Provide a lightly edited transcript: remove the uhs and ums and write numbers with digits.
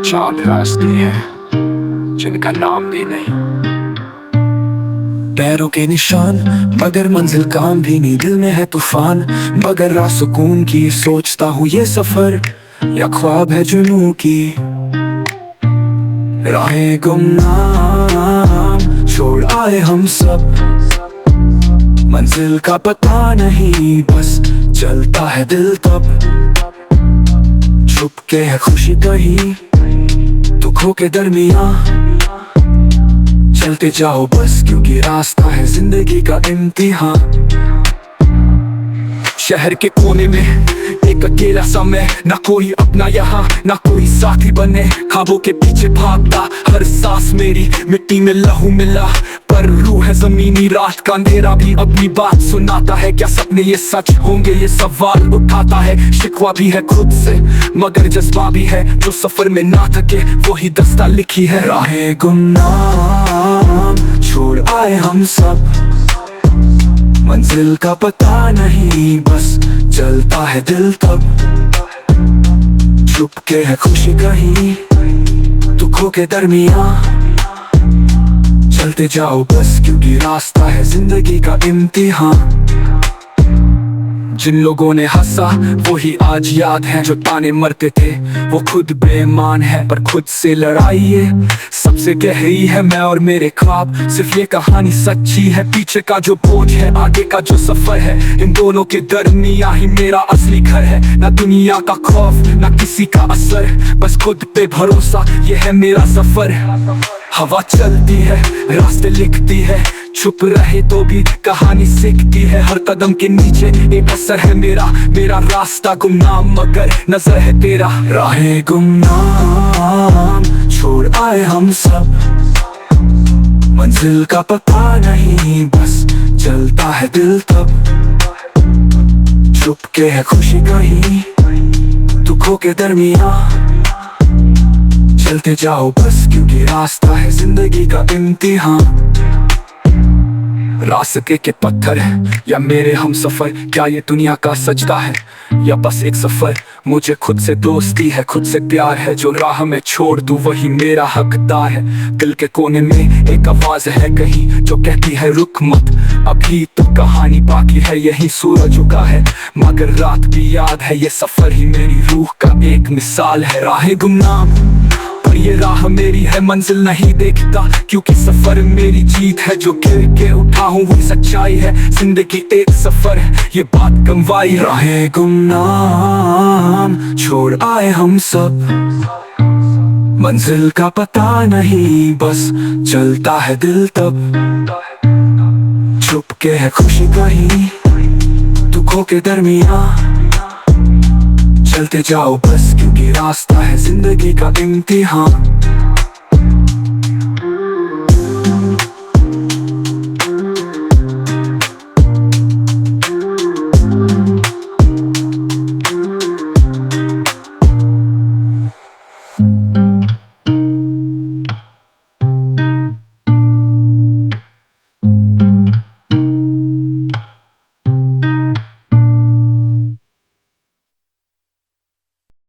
चांद रास्ते हैं जिनका नाम भी नहीं, पैरों के निशान मगर मंजिल काम भी नहीं। दिल में है तूफान मगर राह सुकून की। सोचता हूँ ये सफर या ख्वाब है जुनून की। राहें गुमनाम छोड़ आए हम सब, मंजिल का पता नहीं बस चलता है दिल तब। छुप के है खुशी कहीं दुखों के दरमियां, चलते जाओ बस क्योंकि रास्ता है जिंदगी का इम्तिहान। शहर के कोने में एक अकेला समय, ना कोई अपना यहाँ ना कोई साथी बने। ख्वाबों के पीछे भागता हर सांस मेरी, मिट्टी में लहू मिला पर रूह है जमीनी। रात का अंधेरा भी अपनी बात सुनाता है, क्या सपने ये सच होंगे ये सवाल उठाता है। शिकवा भी है खुद से मगर जज्बा भी है, जो सफर में ना थके वही दस्ता लिखी है। राहें गुमनाम छोड़ आए हम सब, मंजिल का पता नहीं बस चलता है दिल तब। छुप के है खुशी कहीं दुखों के दरमियां, चलते जाओ बस क्योंकि रास्ता है जिंदगी का इम्तिहान। जिन लोगों ने हंसा वही आज याद है, जो ताने मरते थे वो खुद बेईमान है। पर खुद से लड़ाई है सबसे गहरी है, मैं और मेरे ख्वाब सिर्फ ये कहानी सच्ची है। पीछे का जो बोझ है आगे का जो सफर है, इन दोनों के दरमियां ही मेरा असली घर है। ना दुनिया का खौफ ना किसी का असर, बस खुद पे भरोसा ये है मेरा सफर। हवा चलती है रास्ते लिखती है, छुप रहे तो भी कहानी सीखती है। हर कदम के नीचे एक असर है मेरा, मेरा रास्ता गुमनाम मगर नजर है तेरा। राहें गुमनाम छोड़ आए हम सब, मंजिल का पता नहीं बस चलता है दिल तब। छुप के है खुशी कहीं दुखों के दरमियां, चलते जाओ बस क्योंकि रास्ता है जिंदगी का इम्तिहान। रास्ते के पत्थर है या मेरे हम सफर, क्या ये दुनिया का सजदा है या बस एक सफर। मुझे खुद से दोस्ती है खुद से प्यार है, जो राह में छोड़ दूं वही मेरा हकदार है। दिल के कोने में एक आवाज है कहीं जो कहती है रुक मत, अभी तो कहानी बाकी है। यही सूरज उगा है मगर रात भी याद है, ये सफर ही मेरी रूह का एक मिसाल है। राहें गुमनाम पर ये राह मेरी है, मंजिल नहीं देखता क्योंकि सफर मेरी जीत है। जो गिर के उठा हूँ वही सच्चाई है, जिंदगी एक सफर है ये बात गंवाई। राहें गुमनाम छोड़ आए हम सब, मंजिल का पता नहीं बस चलता है दिल तब। छुप के है खुशी कहीं दुखों के दरमियां, चलते जाओ बस क्योंकि रास्ता है जिंदगी का इम्तिहान।